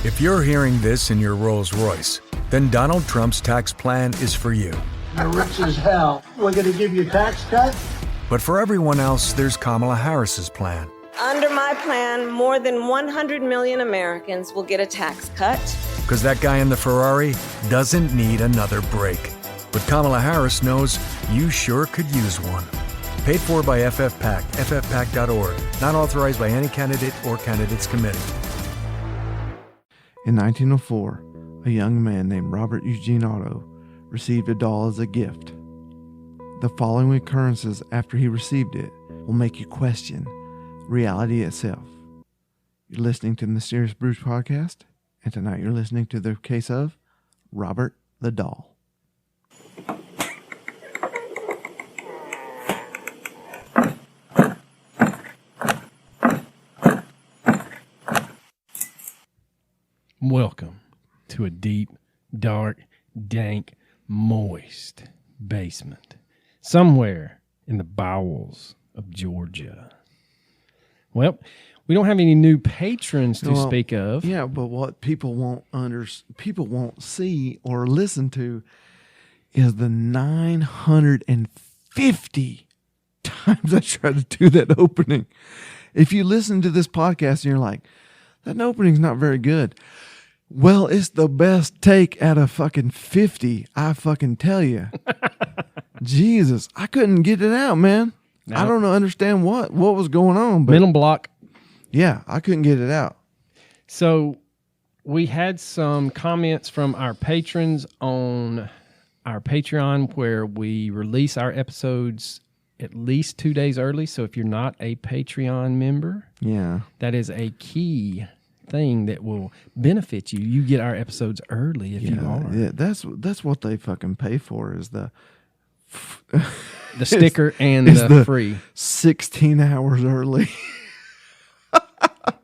If you're hearing this in your Rolls Royce, then Donald Trump's tax plan is for you. You're rich as hell. We're going to give you a tax cut? But for everyone else, there's Kamala Harris's plan. Under my plan, more than 100 million Americans will get a tax cut. Because that guy in the Ferrari doesn't need another break. But Kamala Harris knows you sure could use one. Paid for by FFPAC, ffpac.org. Not authorized by any candidate or candidates committee. In 1904, a young man named Robert Eugene Otto received a doll as a gift. The following occurrences after he received it will make you question reality itself. You're listening to the Mysterious Brews podcast, and tonight you're listening to the case of Robert the Doll. Welcome to a deep, dark, dank, moist basement somewhere in the bowels of Georgia. Well, we don't have any new patrons to speak of. Yeah, but what people won't see or listen to is the 950 times I tried to do that opening. If you listen to this podcast and you're like, that opening's not very good. Well, it's the best take out of fucking 50, I fucking tell you. Jesus, I couldn't get it out, man. No. I don't understand what was going on. But mental block. Yeah, I couldn't get it out. So we had some comments from our patrons on our Patreon where we release our episodes at least 2 days early. So if you're not a Patreon member, that is a key thing that will benefit you. You get our episodes early if you are. Yeah, that's what they fucking pay for is the sticker and the free 16 hours early.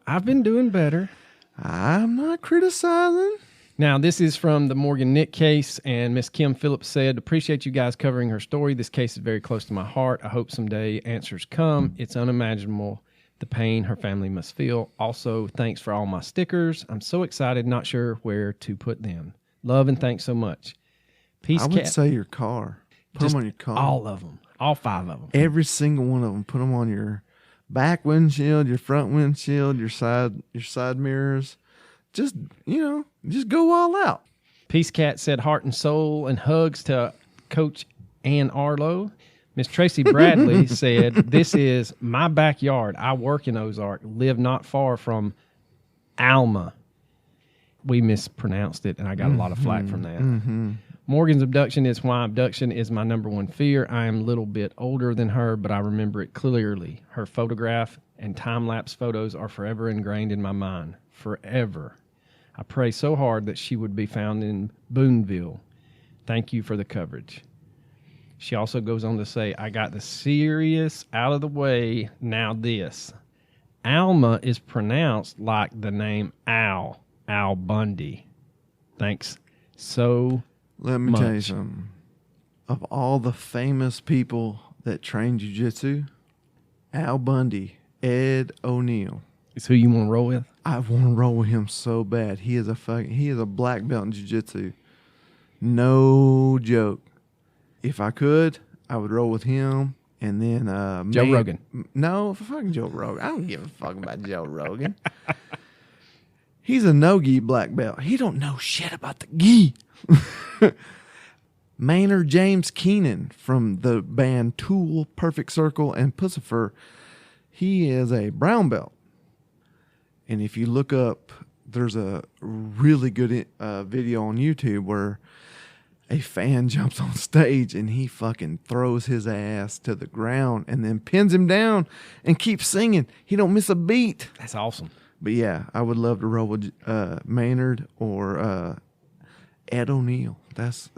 I've been doing better. I'm not criticizing. Now, this is from the Morgan Nick case, and Miss Kim Phillips said, appreciate you guys covering her story. This case is very close to my heart. I hope someday answers come. It's unimaginable the pain her family must feel. Also, thanks for all my stickers. I'm so excited, not sure where to put them. Love and thanks so much. Peace, I would say your car. Put them on your car. All of them. All 5 of them. Every single one of them. Put them on your back windshield, your front windshield, your side mirrors. Just go all out. Peace Cat said heart and soul and hugs to Coach Ann Arlo. Miss Tracy Bradley said, this is my backyard. I work in Ozark, live not far from Alma. We mispronounced it, and I got a lot of flack from that. Mm-hmm. Morgan's abduction is why abduction is my number one fear. I am a little bit older than her, but I remember it clearly. Her photograph and time-lapse photos are forever ingrained in my mind. Forever. I pray so hard that she would be found in Boonville. Thank you for the coverage. She also goes on to say, I got the serious out of the way. Now this. Alma is pronounced like the name Al Bundy. Thanks so Let me much. tell you something. Of all the famous people that train jiu-jitsu, Al Bundy, Ed O'Neill. Is who you want to roll with? I want to roll with him so bad. He is a black belt in jiu-jitsu. No joke. If I could, I would roll with him. And then Joe Rogan. No, fucking Joe Rogan. I don't give a fuck about Joe Rogan. He's a no-gi black belt. He don't know shit about the gi. Maynard James Keenan from the band Tool, Perfect Circle, and Pussifer. He is a brown belt. And if you look up, there's a really good video on YouTube where a fan jumps on stage and he fucking throws his ass to the ground and then pins him down and keeps singing. He don't miss a beat. That's awesome. But yeah, I would love to roll with Maynard or Ed O'Neill. That's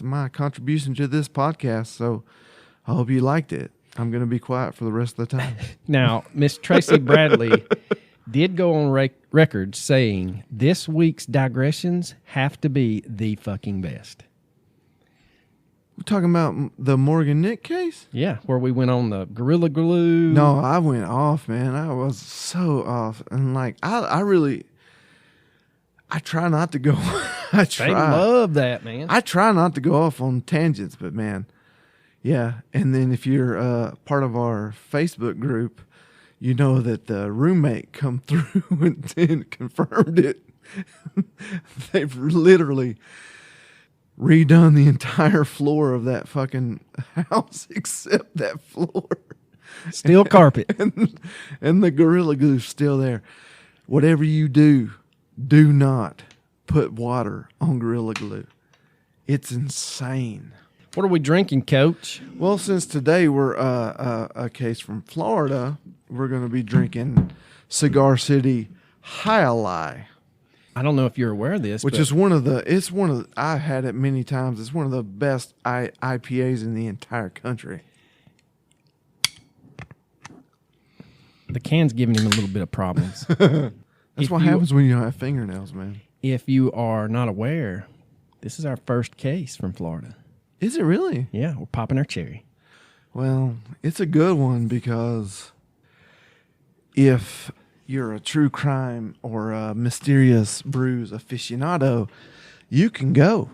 my contribution to this podcast. So I hope you liked it. I'm going to be quiet for the rest of the time. Now, Miss Tracy Bradley did go on record saying this week's digressions have to be the fucking best. We're talking about the Morgan Nick case? Yeah, where we went on the Gorilla Glue. No, I went off, man. I was so off. And like, I really, I try not to go. I try. They love that, man. I try not to go off on tangents, but man, yeah. And then if you're part of our Facebook group, you know that the roommate come through and confirmed it. They've literally redone the entire floor of that fucking house except that floor. Steel carpet. And the Gorilla Glue's still there. Whatever you do, do not put water on Gorilla Glue. It's insane. What are we drinking, Coach? Well, since today we're a case from Florida, we're going to be drinking Cigar City Alai. I don't know if you're aware of this, Which is I've had it many times. It's one of the best IPAs in the entire country. The can's giving him a little bit of problems. That's what happens when you don't have fingernails, man. If you are not aware, this is our first case from Florida. Is it really? Yeah, we're popping our cherry. Well, it's a good one because if you're a true crime or a mysterious brews aficionado, you can go.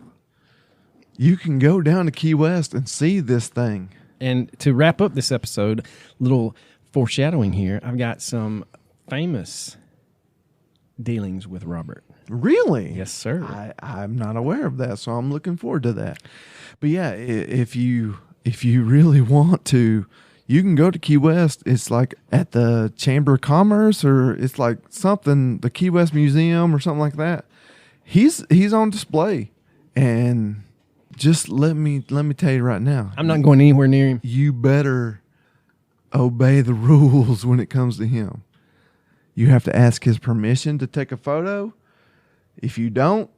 You can go down to Key West and see this thing. And to wrap up this episode, little foreshadowing here, I've got some famous dealings with Robert. Really? Yes, sir. I'm not aware of that, so I'm looking forward to that. But yeah, if you really want to, you can go to Key West. It's like at the Chamber of Commerce, or it's like something, the Key West Museum or something like that. He's on display, and just let me tell you right now, I'm not going anywhere near him. you better obey the rules when it comes to him. You have to ask his permission to take a photo. If you don't,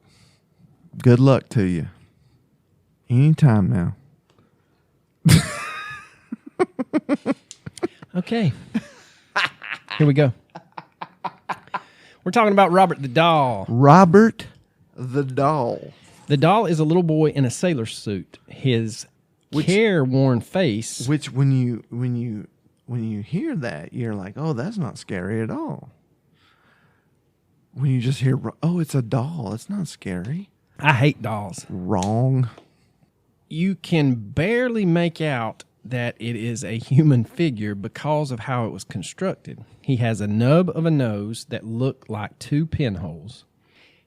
good luck to you. Anytime now. Okay. Here we go. We're talking about Robert the Doll. Robert the Doll. The doll is a little boy in a sailor suit. His careworn face. Which when you hear that, you're like, oh, that's not scary at all. When you just hear, oh, it's a doll, it's not scary. I hate dolls. Wrong. You can barely make out that it is a human figure because of how it was constructed. He has a nub of a nose that look like two pinholes.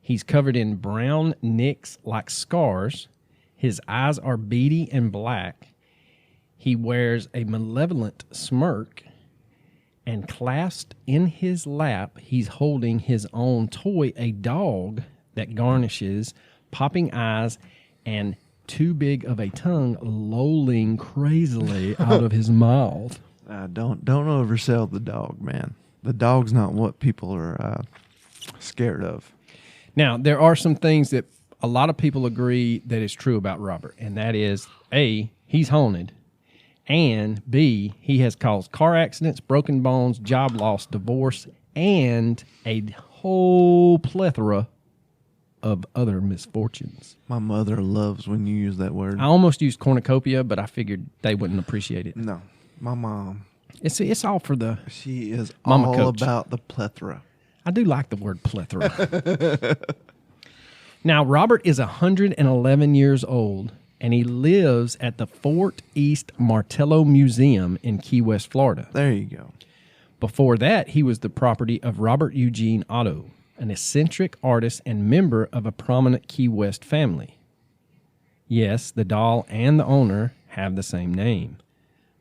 He's covered in brown nicks like scars. His eyes are beady and black. He wears a malevolent smirk, and clasped in his lap, he's holding his own toy, a dog that garnishes, popping eyes, and too big of a tongue lolling crazily out of his mouth. Don't oversell the dog, man. The dog's not what people are scared of. Now, there are some things that a lot of people agree that is true about Robert, and that is, A, he's haunted, and B, he has caused car accidents, broken bones, job loss, divorce, and a whole plethora of other misfortunes. My mother loves when you use that word. I almost used cornucopia, but I figured they wouldn't appreciate it. No, my mom. It's all for the She is Mama all coach. about the plethora. I do like the word plethora. Now, Robert is 111 years old, and he lives at the Fort East Martello Museum in Key West, Florida. There you go. Before that, he was the property of Robert Eugene Otto, an eccentric artist and member of a prominent Key West family. Yes, the doll and the owner have the same name,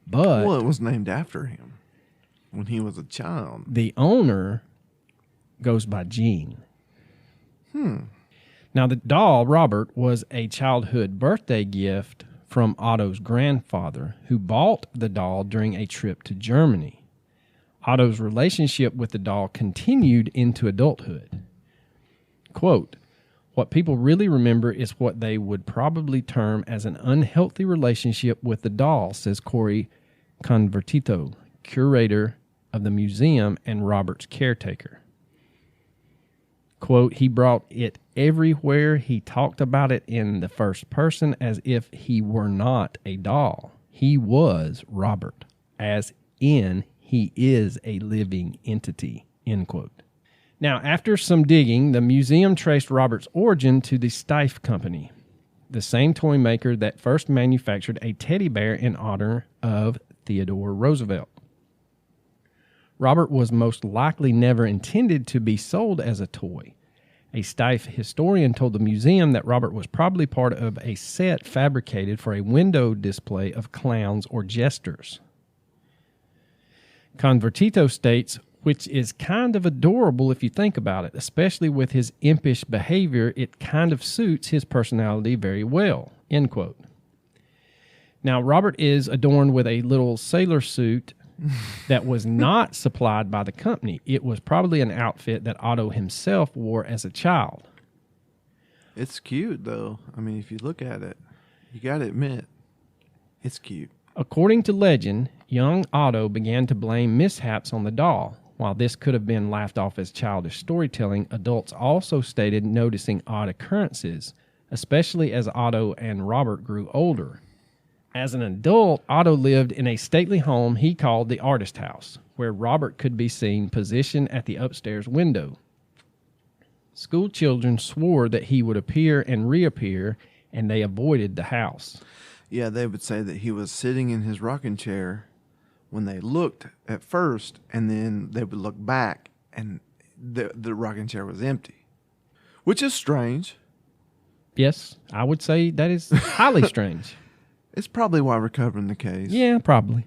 but Well, it was named after him when he was a child. the owner goes by Gene. Now, the doll, Robert, was a childhood birthday gift from Otto's grandfather, who bought the doll during a trip to Germany. Otto's relationship with the doll continued into adulthood. Quote, what people really remember is what they would probably term as an unhealthy relationship with the doll, says Corey Convertito, curator of the museum and Robert's caretaker. Quote, he brought it everywhere. He talked about it in the first person as if he were not a doll. He was Robert, as in he is a living entity, end quote. Now, after some digging, the museum traced Robert's origin to the Steiff Company, the same toy maker that first manufactured a teddy bear in honor of Theodore Roosevelt. Robert was most likely never intended to be sold as a toy. A Steiff historian told the museum that Robert was probably part of a set fabricated for a window display of clowns or jesters. Convertito states, which is kind of adorable if you think about it, especially with his impish behavior, it kind of suits his personality very well, end quote. Now, Robert is adorned with a little sailor suit that was not supplied by the company. It was probably an outfit that Otto himself wore as a child. It's cute, though. I mean, if you look at it, you got to admit, it's cute. According to legend, young Otto began to blame mishaps on the doll. While this could have been laughed off as childish storytelling, adults also stated noticing odd occurrences, especially as Otto and Robert grew older. As an adult, Otto lived in a stately home he called the Artist House, where Robert could be seen positioned at the upstairs window. School children swore that he would appear and reappear, and they avoided the house. Yeah, they would say that he was sitting in his rocking chair when they looked at first, and then they would look back, and the rocking chair was empty, which is strange. Yes, I would say that is highly strange. It's probably why we're covering the case. Yeah, probably.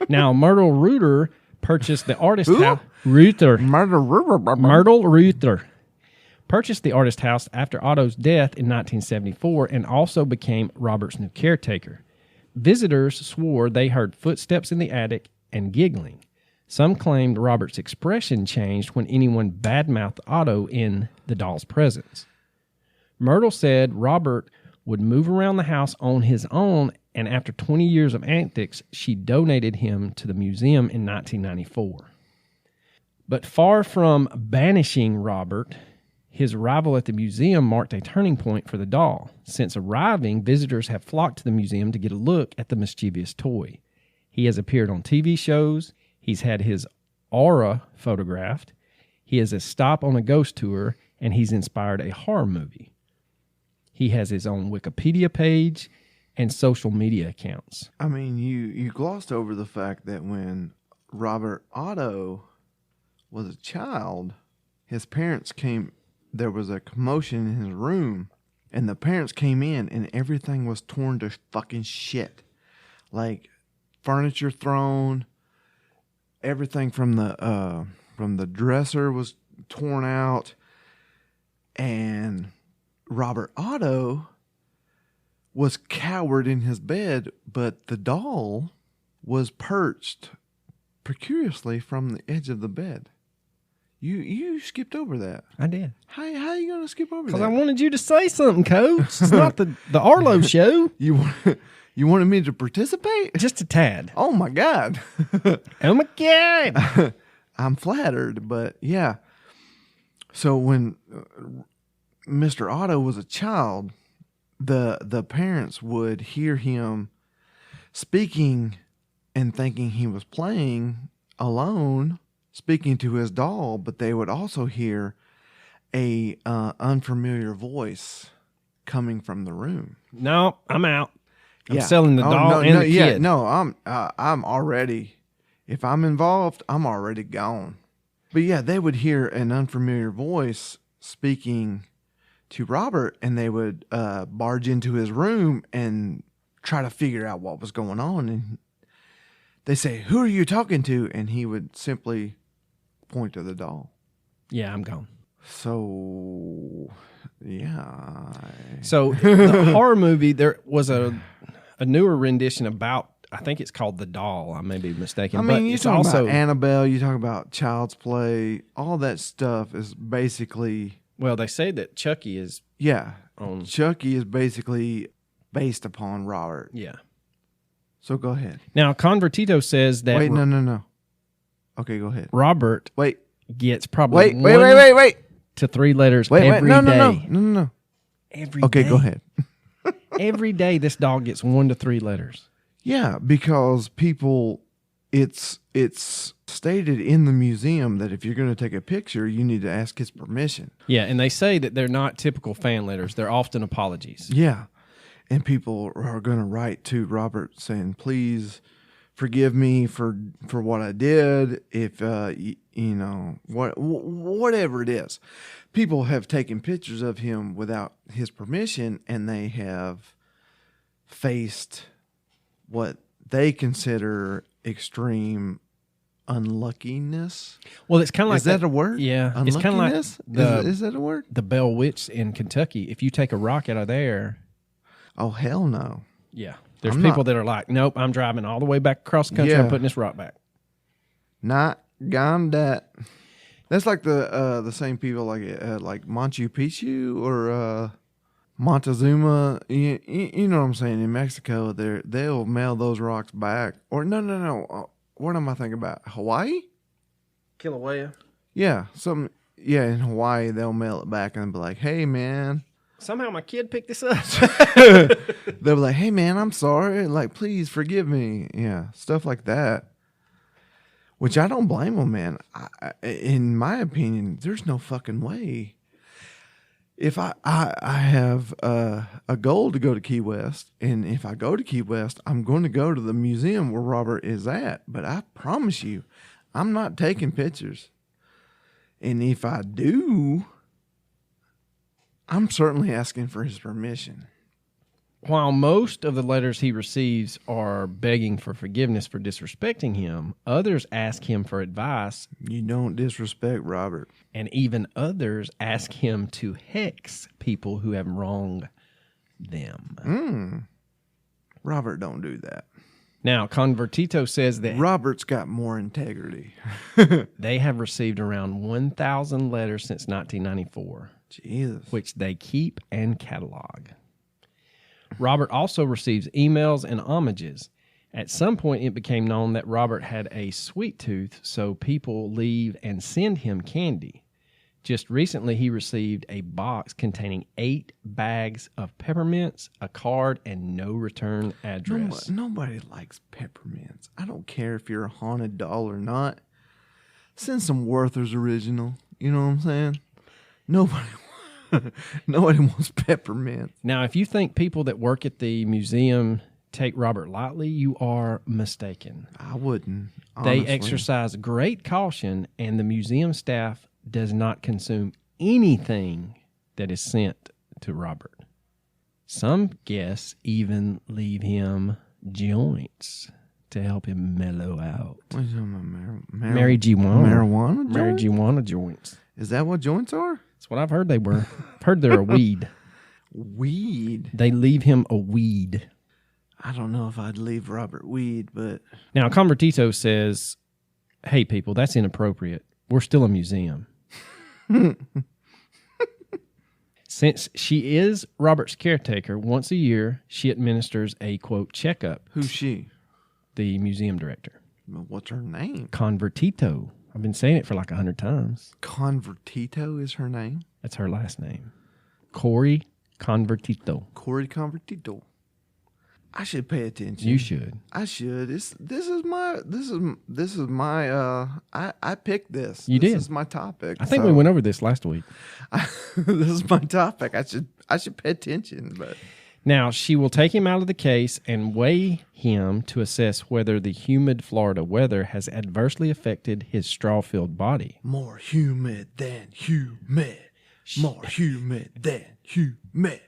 Now, Myrtle Reuter purchased the artist Who? house. Reuter. Myrtle Reuter purchased the artist house after Otto's death in 1974 and also became Robert's new caretaker. Visitors swore they heard footsteps in the attic and giggling. Some claimed Robert's expression changed when anyone badmouthed Otto in the doll's presence. Myrtle said Robert would move around the house on his own, and after 20 years of antics, she donated him to the museum in 1994. But far from banishing Robert, his arrival at the museum marked a turning point for the doll. Since arriving, visitors have flocked to the museum to get a look at the mischievous toy. He has appeared on TV shows, he's had his aura photographed, he has a stop on a ghost tour, and he's inspired a horror movie. He has his own Wikipedia page and social media accounts. I mean, you glossed over the fact that when Robert Otto was a child, his parents came, there was a commotion in his room, and the parents came in, and everything was torn to fucking shit. Like, furniture thrown, everything from the dresser was torn out, and Robert Otto was cowered in his bed, but the doll was perched precariously from the edge of the bed. You skipped over that. I did. How are you going to skip over that? Because I wanted you to say something, Coach. It's not the Arlo show. You wanted me to participate? Just a tad. Oh, my God. Oh, my God. I'm flattered, but yeah. So when Mr. Otto was a child, the parents would hear him speaking and thinking he was playing alone, speaking to his doll, but they would also hear a unfamiliar voice coming from the room. No, I'm out. I'm selling the doll and the kid. Yeah, no, I'm already, if I'm involved, I'm already gone. But yeah, they would hear an unfamiliar voice speaking to Robert, and they would barge into his room and try to figure out what was going on. And they say, "Who are you talking to?" And he would simply point to the doll. Yeah, I'm gone. So, yeah. So the horror movie, there was a newer rendition about, I think it's called The Doll. I may be mistaken. I mean, but you it's talk also about Annabelle, you talk about Child's Play, all that stuff is basically... Well, they say that Chucky is... Yeah. Chucky is basically based upon Robert. Yeah. So go ahead. Now, Convertito says that... Wait, no. Okay, go ahead. Robert Wait. gets probably Wait. to 3 letters Wait, every day. No. Every Okay, day. go ahead. Every day, this dog gets 1 to 3 letters. Yeah, because people it's stated in the museum that if you're going to take a picture, you need to ask his permission. Yeah, and they say that they're not typical fan letters. They're often apologies. Yeah. And people are going to write to Robert saying, please forgive me for what I did. If, whatever it is. People have taken pictures of him without his permission, and they have faced what they consider extreme unluckiness. Well, it's kind of like is that a word? Yeah, unluckiness? it's kind of like is that a word? The Bell Witch in Kentucky. If you take a rock out of there, oh hell no. Yeah, there's I'm people not- that are like, nope, I'm driving all the way back across the country. Yeah. I'm putting this rock back. Not gone that. That's like the same people like Machu Picchu or Montezuma. You know what I'm saying? In Mexico, they'll mail those rocks back. Or no. What am I thinking about? Hawaii? Kilauea. Yeah, in Hawaii they'll mail it back and be like, "Hey man." Somehow my kid picked this up. They'll be like, "Hey man, I'm sorry. Like, please forgive me." Yeah, stuff like that. Which I don't blame them, man. In my opinion, there's no fucking way. If I have a goal to go to Key West, and if I go to Key West, I'm going to go to the museum where Robert is at. But I promise you, I'm not taking pictures. And if I do, I'm certainly asking for his permission. While most of the letters he receives are begging for forgiveness for disrespecting him, others ask him for advice, You don't disrespect Robert. and even others ask him to hex people who have wronged them. Robert don't do that. Now, Convertito says that Robert's got more integrity. they have received around 1,000 letters since 1994, Jesus. which they keep and catalog. Robert also receives emails and homages. At some point, it became known that Robert had a sweet tooth, so people leave and send him candy. Just recently, he received a box containing 8 bags of peppermints, a card, and no return address. Nobody likes peppermints. I don't care if you're a haunted doll or not. Send some Werther's original. You know what I'm saying? Nobody wants peppermint. Now, if you think people that work at the museum take Robert lightly, you are mistaken. I wouldn't. They Honestly. exercise great caution, and the museum staff does not consume anything that is sent to Robert. Some guests even leave him joints to help him mellow out. What are you talking about? Marijuana. Marijuana joints? Marijuana joints. Is that what joints are? That's what I've heard they were. I've heard they're a weed. Weed. They leave him a weed. I don't know if I'd leave Robert weed, but Now, Convertito says, hey, people, that's inappropriate. We're still a museum. Since she is Robert's caretaker, once a year, she administers a, quote, checkup. who's she? The museum director. Well, what's her name? Convertito. I've been saying it for like 100 times. Convertito is her name? That's her last name. Corey Convertito. Corey Convertito. I should pay attention. You should. I should. This is my I picked this. You This did. is my topic. I think so we went over this last week. this is my topic. I should pay attention, but Now, she will take him out of the case and weigh him to assess whether the humid Florida weather has adversely affected his straw-filled body. more humid than humid. More humid than humid.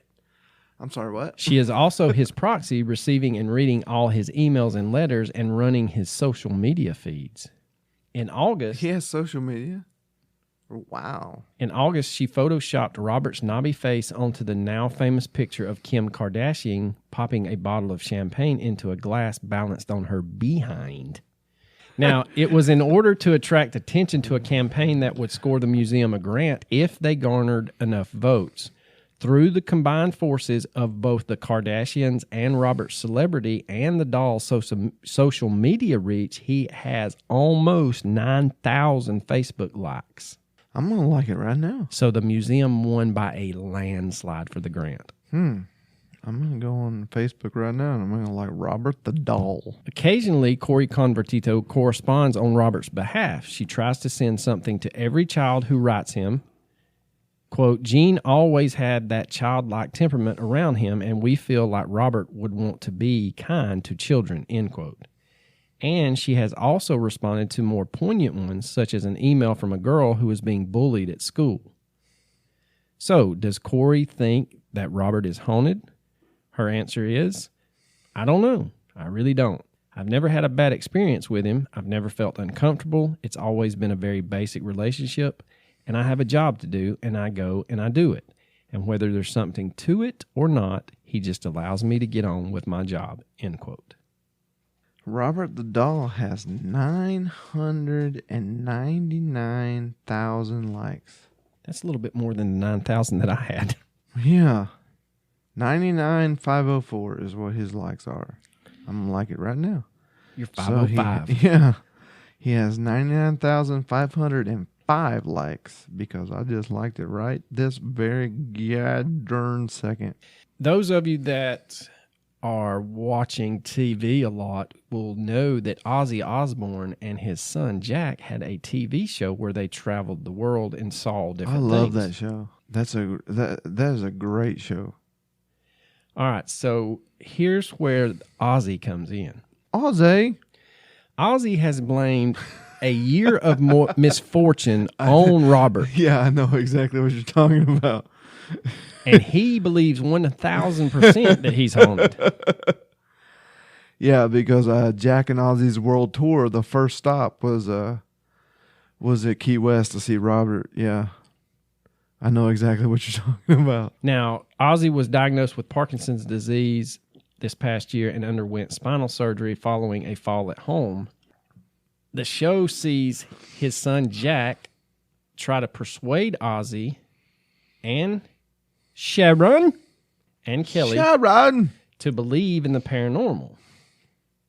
I'm sorry, what? She is also his proxy, receiving and reading all his emails and letters and running his social media feeds. In August, He has social media? Wow. she photoshopped Robert's knobby face onto the now famous picture of Kim Kardashian popping a bottle of champagne into a glass balanced on her behind. Now, it was in order to attract attention to a campaign that would score the museum a grant if they garnered enough votes. Through the combined forces of both the Kardashians and Robert's celebrity and the doll's social media reach, he has almost 9,000 Facebook likes. I'm going to like it right now. So the museum won by a landslide for the grant. I'm going to go on Facebook right now and I'm going to like Robert the Doll. Occasionally, Corey Convertito corresponds on Robert's behalf. She tries to send something to every child who writes him. Quote, Gene always had that childlike temperament around him, and we feel like Robert would want to be kind to children, end quote. And she has also responded to more poignant ones, such as an email from a girl who was being bullied at school. So, does Corey think that Robert is haunted? Her answer is, I don't know. I really don't. I've never had a bad experience with him. I've never felt uncomfortable. It's always been a very basic relationship, and I have a job to do, and I go and I do it. And whether there's something to it or not, he just allows me to get on with my job, end quote. Robert the Doll has 999,000 likes. That's a little bit more than the 9,000 that I had. Yeah. 99,504 is what his likes are. I'm going to like it right now. You're 505. Yeah. He has 99,505 likes because I just liked it right this very darn second. Those of you that are watching TV a lot will know that Ozzy Osbourne and his son Jack had a TV show where they traveled the world and saw different things. I love that show. That is a great show. All right, so here's where Ozzy comes in. Ozzy has blamed a year of misfortune on Robert. Yeah, I know exactly what you're talking about. And he believes 1,000% that he's haunted. Yeah, because Jack and Ozzy's world tour, the first stop was at Key West to see Robert. Yeah, I know exactly what you're talking about. Now, Ozzy was diagnosed with Parkinson's disease this past year and underwent spinal surgery following a fall at home. The show sees his son Jack try to persuade Ozzy and Sharon and Kelly to believe in the paranormal.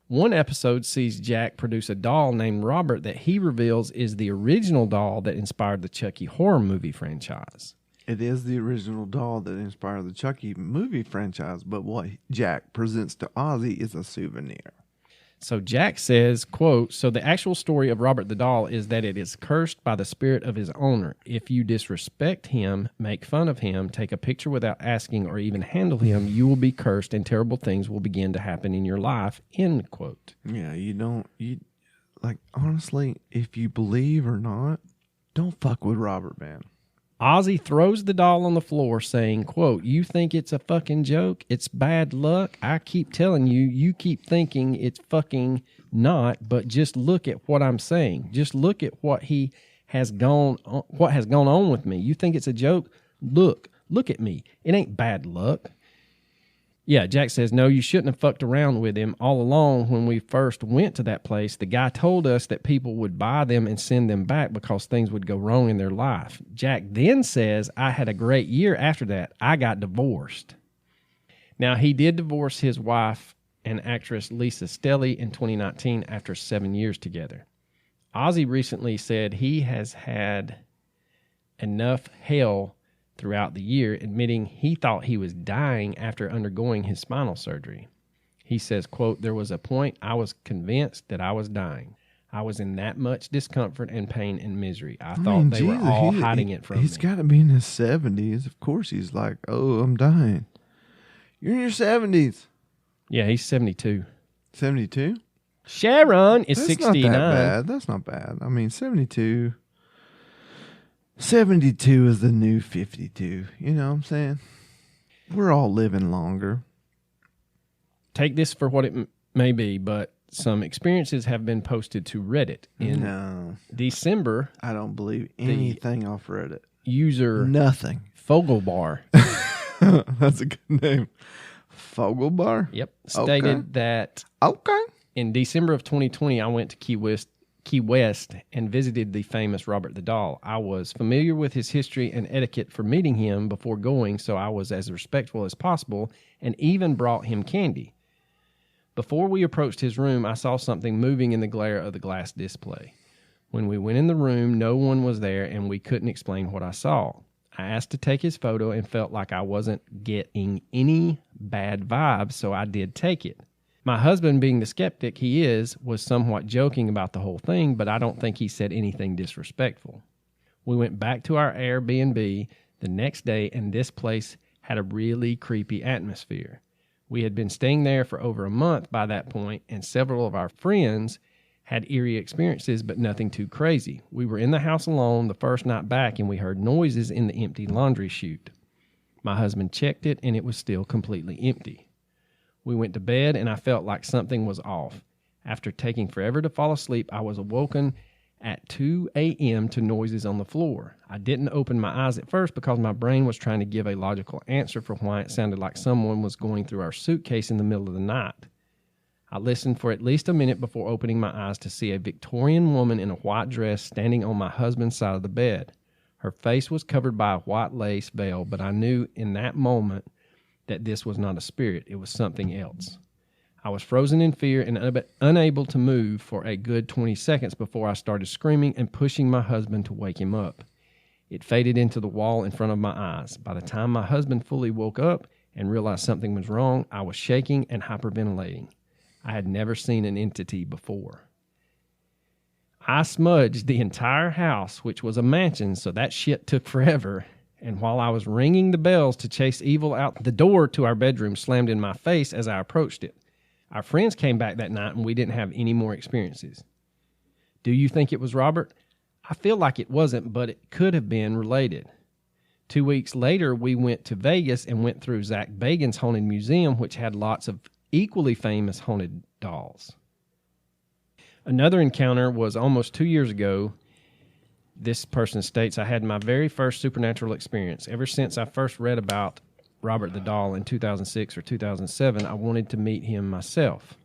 One episode sees Jack produce a doll named Robert that he reveals is the original doll that inspired the Chucky horror movie franchise. It is the original doll that inspired the Chucky movie franchise, but what Jack presents to Ozzy is a souvenir. So Jack says, quote, so the actual story of Robert the doll is that it is cursed by the spirit of his owner. If you disrespect him, make fun of him, take a picture without asking, or even handle him, you will be cursed and terrible things will begin to happen in your life, end quote. Yeah, honestly, if you believe or not, don't fuck with Robert, man. Ozzy throws the doll on the floor saying, quote, you think it's a fucking joke? It's bad luck. I keep telling you, you keep thinking it's fucking not, but just look at what I'm saying. Just look at what has gone on with me. You think it's a joke? Look at me. It ain't bad luck. Yeah, Jack says, no, you shouldn't have fucked around with him. All along, when we first went to that place, the guy told us that people would buy them and send them back because things would go wrong in their life. Jack then says, I had a great year after that. I got divorced. Now, he did divorce his wife and actress Lisa Stelly in 2019 after 7 years together. Ozzy recently said he has had enough hell throughout the year, admitting he thought he was dying after undergoing his spinal surgery. He says, quote, there was a point I was convinced that I was dying. I was in that much discomfort and pain and misery. I thought they were all hiding it from me. He's got to be in his 70s. Of course he's like, oh, I'm dying. You're in your 70s. Yeah, he's 72. 72? Sharon is 69. Not that bad. That's not bad. I mean, 72 is the new 52. You know what I'm saying? We're all living longer. Take this for what it may be, but some experiences have been posted to Reddit in December. I don't believe anything off Reddit. User nothing. Fogelbar. That's a good name. Fogelbar? Yep. Stated that in December of 2020, I went to Key West and visited the famous Robert the Doll. I was familiar with his history and etiquette for meeting him before going, so I was as respectful as possible and even brought him candy. Before we approached his room, I saw something moving in the glare of the glass display. When we went in the room, no one was there and we couldn't explain what I saw. I asked to take his photo and felt like I wasn't getting any bad vibes, so I did take it. My husband, being the skeptic he is, was somewhat joking about the whole thing, but I don't think he said anything disrespectful. We went back to our Airbnb the next day, and this place had a really creepy atmosphere. We had been staying there for over a month by that point, and several of our friends had eerie experiences, but nothing too crazy. We were in the house alone the first night back, and we heard noises in the empty laundry chute. My husband checked it, and it was still completely empty. We went to bed, and I felt like something was off. After taking forever to fall asleep, I was awoken at 2 a.m. to noises on the floor. I didn't open my eyes at first because my brain was trying to give a logical answer for why it sounded like someone was going through our suitcase in the middle of the night. I listened for at least a minute before opening my eyes to see a Victorian woman in a white dress standing on my husband's side of the bed. Her face was covered by a white lace veil, but I knew in that moment that this was not a spirit. It was something else. I was frozen in fear and unable to move for a good 20 seconds before I started screaming and pushing my husband to wake him up. It faded into the wall in front of my eyes. By the time my husband fully woke up and realized something was wrong, I was shaking and hyperventilating. I had never seen an entity before. I smudged the entire house, which was a mansion, so that shit took forever. And while I was ringing the bells to chase evil out, the door to our bedroom slammed in my face as I approached it. Our friends came back that night, and we didn't have any more experiences. Do you think it was Robert? I feel like it wasn't, but it could have been related. 2 weeks later, we went to Vegas and went through Zach Bagans' Haunted Museum, which had lots of equally famous haunted dolls. Another encounter was almost 2 years ago. This person states, I had my very first supernatural experience. Ever since I first read about Robert the Doll in 2006 or 2007, I wanted to meet him myself.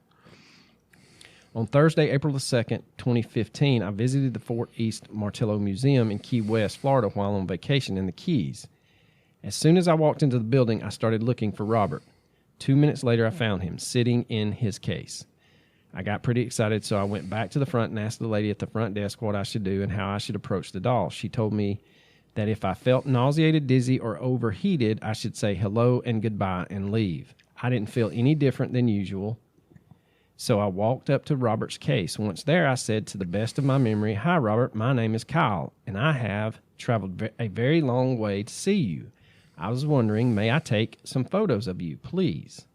On Thursday, April the 2nd, 2015, I visited the Fort East Martello Museum in Key West, Florida, while on vacation in the Keys. As soon as I walked into the building, I started looking for Robert. 2 minutes later, I found him sitting in his case. I got pretty excited, so I went back to the front and asked the lady at the front desk what I should do and how I should approach the doll. She told me that if I felt nauseated, dizzy, or overheated, I should say hello and goodbye and leave. I didn't feel any different than usual, so I walked up to Robert's case. Once there, I said, to the best of my memory, "Hi, Robert, my name is Kyle, and I have traveled a very long way to see you. I was wondering, may I take some photos of you, please?"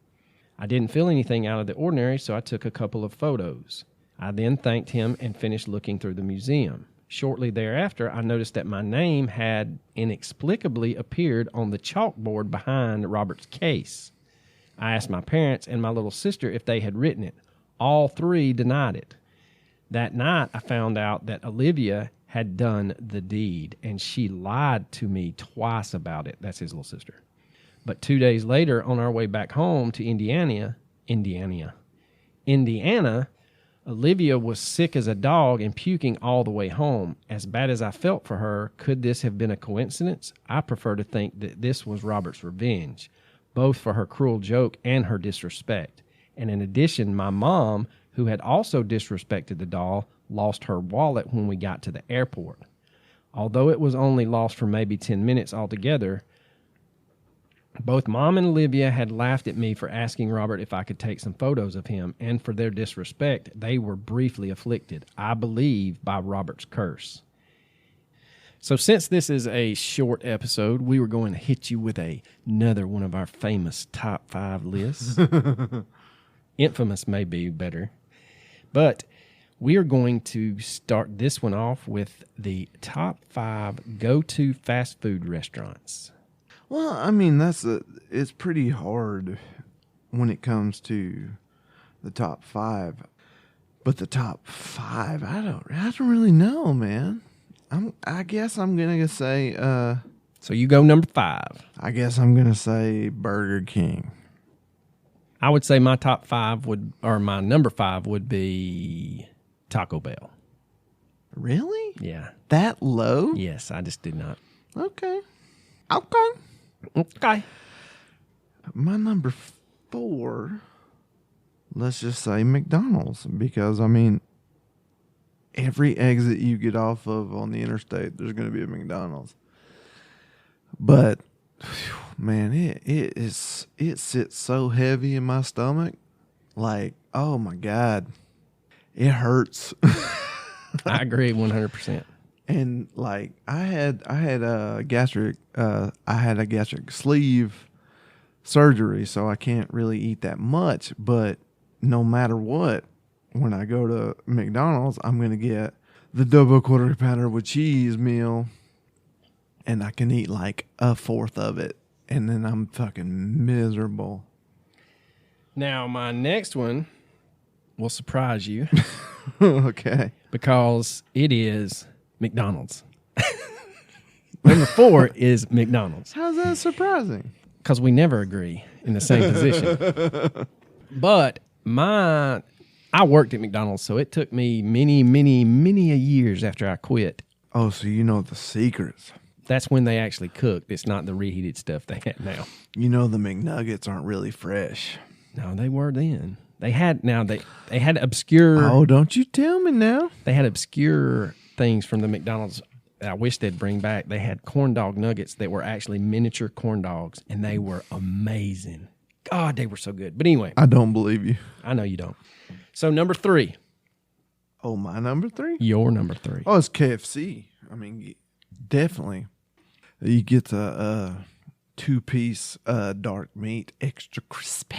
I didn't feel anything out of the ordinary, so I took a couple of photos. I then thanked him and finished looking through the museum. Shortly thereafter, I noticed that my name had inexplicably appeared on the chalkboard behind Robert's case. I asked my parents and my little sister if they had written it. All three denied it. That night, I found out that Olivia had done the deed, and she lied to me twice about it. That's his little sister. But 2 days later, on our way back home to Indiana, Olivia was sick as a dog and puking all the way home. As bad as I felt for her, could this have been a coincidence? I prefer to think that this was Robert's revenge, both for her cruel joke and her disrespect. And in addition, my mom, who had also disrespected the doll, lost her wallet when we got to the airport. Although it was only lost for maybe 10 minutes altogether, both Mom and Olivia had laughed at me for asking Robert if I could take some photos of him, and for their disrespect, they were briefly afflicted, I believe, by Robert's curse. So since this is a short episode, we were going to hit you with another one of our famous top 5 lists. Infamous may be better. But we are going to start this one off with the top 5 go-to fast food restaurants. Well, I mean, it's pretty hard when it comes to the top 5. But the top 5, I don't really know, man. I guess I'm gonna say. So you go number 5. I guess I'm gonna say Burger King. I would say my my number 5 would be Taco Bell. Really? Yeah. That low? Yes, I just did not. Okay. My number 4, let's just say McDonald's, because I mean, every exit you get off of on the interstate, there's going to be a McDonald's. But man, it sits so heavy in my stomach. Like, oh my God, it hurts. I agree 100%. And like I had a gastric sleeve surgery, so I can't really eat that much. But no matter what, when I go to McDonald's, I'm gonna get the double quarter pounder with cheese meal, and I can eat like a fourth of it, and then I'm fucking miserable. Now, my next one will surprise you. Okay. Because it is McDonald's. Number 4 is McDonald's. How's that surprising? Because we never agree in the same position. But I worked at McDonald's, so it took me many a years after I quit. Oh, so you know the secrets. That's when they actually cooked. It's not the reheated stuff they have now. You know the McNuggets aren't really fresh. No, they were then. They had obscure. Oh, don't you tell me now. They had obscure things from the McDonald's that I wish they'd bring back. They had corn dog nuggets that were actually miniature corn dogs, and they were amazing. God, they were so good. But anyway. I don't believe you. I know you don't. So number 3. Oh, my number 3? Your number 3. Oh, it's KFC. I mean, definitely. You get the 2-piece dark meat, extra crispy.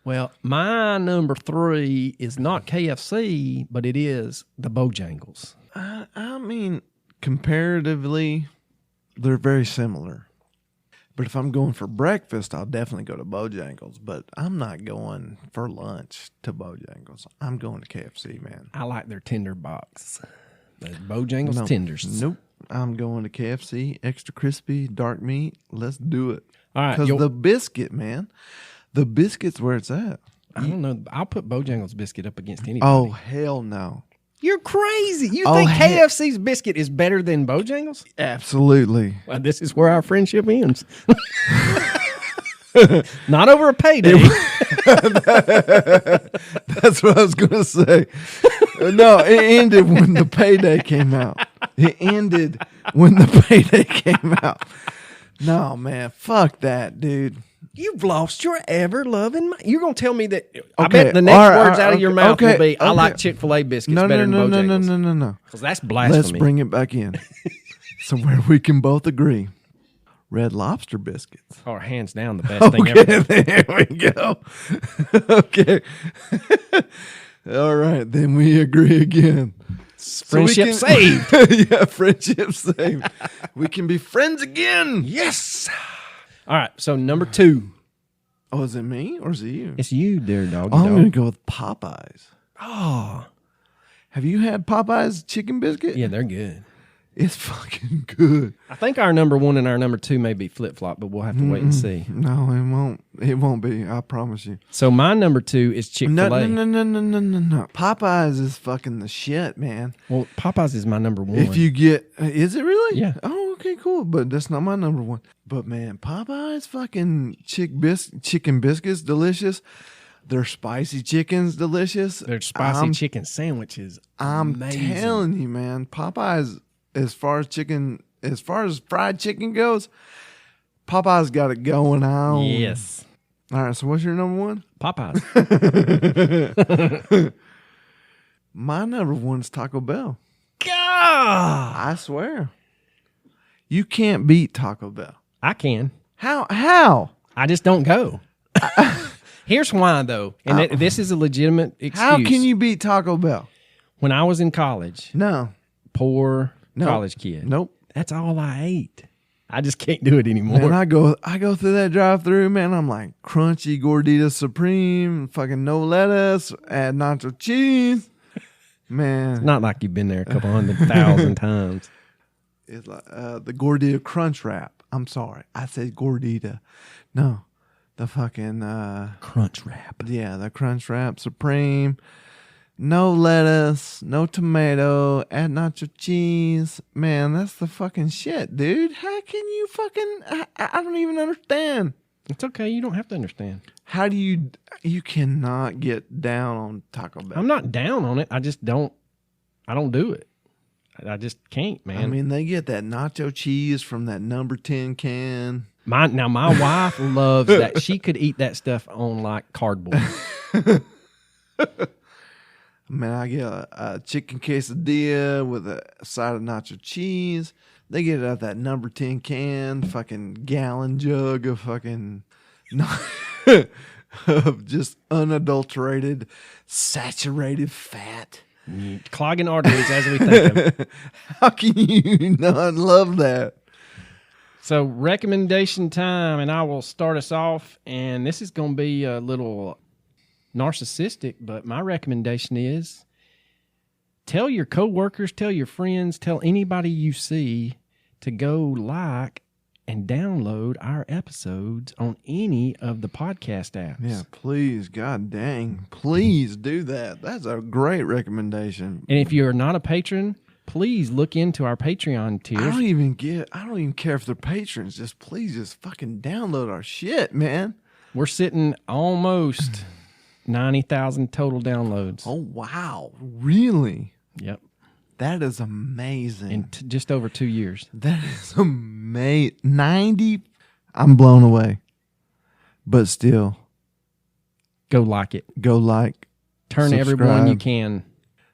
Well, my number 3 is not KFC, but it is the Bojangles. I mean, comparatively, they're very similar. But if I'm going for breakfast, I'll definitely go to Bojangles. But I'm not going for lunch to Bojangles. I'm going to KFC, man. I like their tender box. The Bojangles tenders. Nope. I'm going to KFC, extra crispy, dark meat. Let's do it. All right. Because the biscuit, man. The biscuit's where it's at. I don't know. I'll put Bojangles biscuit up against anybody. Oh, hell no. You're crazy. You think KFC's biscuit is better than Bojangles? Absolutely. Well, this is where our friendship ends. Not over a payday. That's what I was going to say. No, it ended when the payday came out. It ended when the payday came out. No, man. Fuck that, dude. You've lost your ever-loving mind. You're going to tell me that. I bet the next words out of your mouth will be, I like Chick-fil-A biscuits better than Bojangles. No. Because that's blasphemy. Let's bring it back in. Somewhere we can both agree. Red Lobster biscuits. Or hands down the best thing ever. There we go. Okay. All right, then we agree again. Friendship saved. Yeah, friendship saved. We can be friends again. Yes. All right, so number 2. Oh, is it me or is it you? It's you, dear dog. I'm going to go with Popeyes. Oh. Have you had Popeyes chicken biscuit? Yeah, they're good. It's fucking good. I think our number 1 and our number 2 may be flip-flop, but we'll have to wait and see. No, it won't. It won't be. I promise you. So my number 2 is Chick-fil-A. No. Popeyes is fucking the shit, man. Well, Popeyes is my number 1. If you get... Is it really? Yeah. Oh, okay, cool. But that's not my number 1. But, man, Popeyes fucking chicken biscuits, delicious. Their spicy chicken's delicious. Their spicy chicken sandwiches, I'm amazing. telling you, man. Popeyes... As far as fried chicken goes, Popeye's got it going on. Yes. All right, so what's your number 1? Popeyes. My number 1 is Taco Bell. God! I swear. You can't beat Taco Bell. I can. How? I just don't go. Here's why, though. And this is a legitimate excuse. How can you beat Taco Bell? When I was in college, No. poor No. college kid. Nope. That's all I ate. I just can't do it anymore. Man, I go through that drive-through, man. I'm like crunchy gordita supreme, fucking no lettuce, add nacho cheese. Man, It's not like you've been there a couple 100,000 times. it's like the gordita crunch wrap. I'm sorry, I said gordita. No, the fucking Crunch wrap. yeah, the crunch wrap supreme. No lettuce, no tomato, add nacho cheese. Man, that's the fucking shit, dude. How can you fucking... I don't even understand. It's okay. You don't have to understand. How do you cannot get down on Taco Bell? I'm not down on it. I don't do it. I just can't, man. I mean, they get that nacho cheese from that number 10 can. My wife loves that. She could eat that stuff on like cardboard. Man, I get a chicken quesadilla with a side of nacho cheese. They get it out that number 10 can, fucking gallon jug of fucking of just unadulterated, saturated fat. Clogging arteries as we think of. How can you not love that? So recommendation time, and I will start us off. And this is going to be a little narcissistic, but my recommendation is tell your coworkers, tell your friends, tell anybody you see to go like and download our episodes on any of the podcast apps. Yeah, please, god dang, please do that. That's a great recommendation. And if you're not a patron, please look into our Patreon tiers. I don't even care if they're patrons. Just please just fucking download our shit, man. We're sitting almost 90,000 total downloads. Oh, wow. Really? Yep. That is amazing. In just over 2 years. That is amazing. 90. I'm blown away. But still. Go like it. Go like. Turn subscribe. everyone you can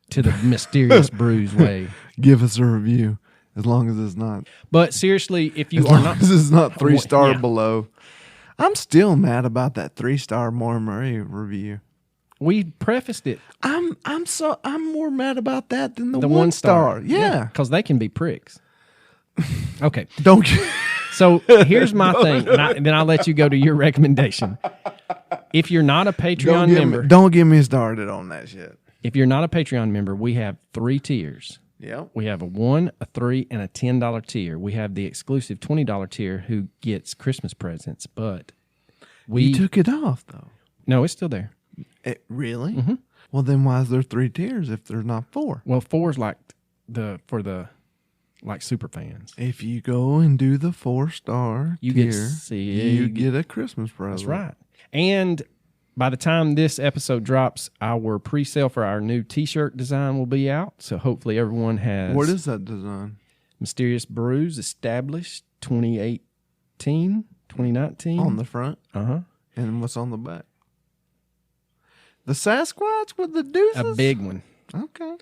to the mysterious brews way. Give us a review. As long as it's not. But seriously, if you as are long not. as it's not 3-star Yeah. below. I'm still mad about that 3-star Moore Murray review. We prefaced it. I'm more mad about that than the 1 star. Yeah. Because they can be pricks. Okay. Don't So here's my thing. And then I'll let you go to your recommendation. If you're not a Patreon member. Don't get me started on that shit. If you're not a Patreon member, we have 3 tiers. Yep. We have a $1, a $3, and a $10 tier. We have the exclusive $20 tier who gets Christmas presents, but You took it off though. No, it's still there. Really? Mm-hmm. Well, then why is there 3 tiers if there's not 4? Well, 4 is like for the super fans. If you go and do the 4-star You tier, get Sig. you get a Christmas present. That's right. And by the time this episode drops, our pre-sale for our new T-shirt design will be out. So hopefully everyone has. What is that design? Mysterious Brews established 2018, 2019. On the front? Uh-huh. And what's on the back? The Sasquatch with the deuces? A big one. Okay.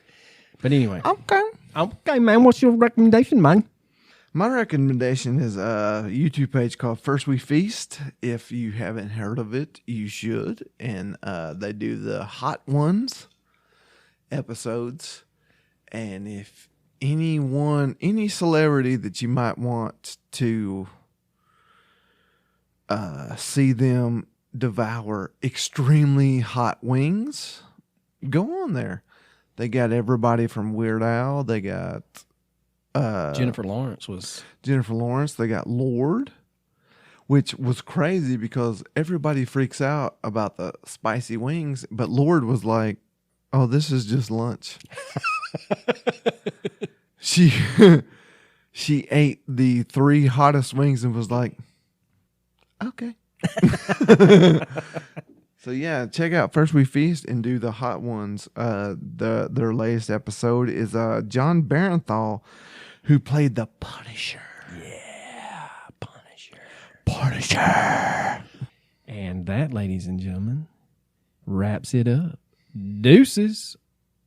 But anyway. Okay, man. What's your recommendation, man? My recommendation is a YouTube page called First We Feast. If you haven't heard of it, you should. And they do the Hot Ones episodes. And if any celebrity that you might want to see them devour extremely hot wings, go on there. They got everybody from Weird Al. They got Jennifer Lawrence. They got Lord, which was crazy because everybody freaks out about the spicy wings, but Lord was like, "Oh, this is just lunch." She ate the 3 hottest wings and was like, "Okay." So yeah, check out First We Feast and do the hot ones. Their latest episode is John Barenthal, who played the Punisher. Yeah, Punisher. Punisher. And that, ladies and gentlemen, wraps it up. Deuces.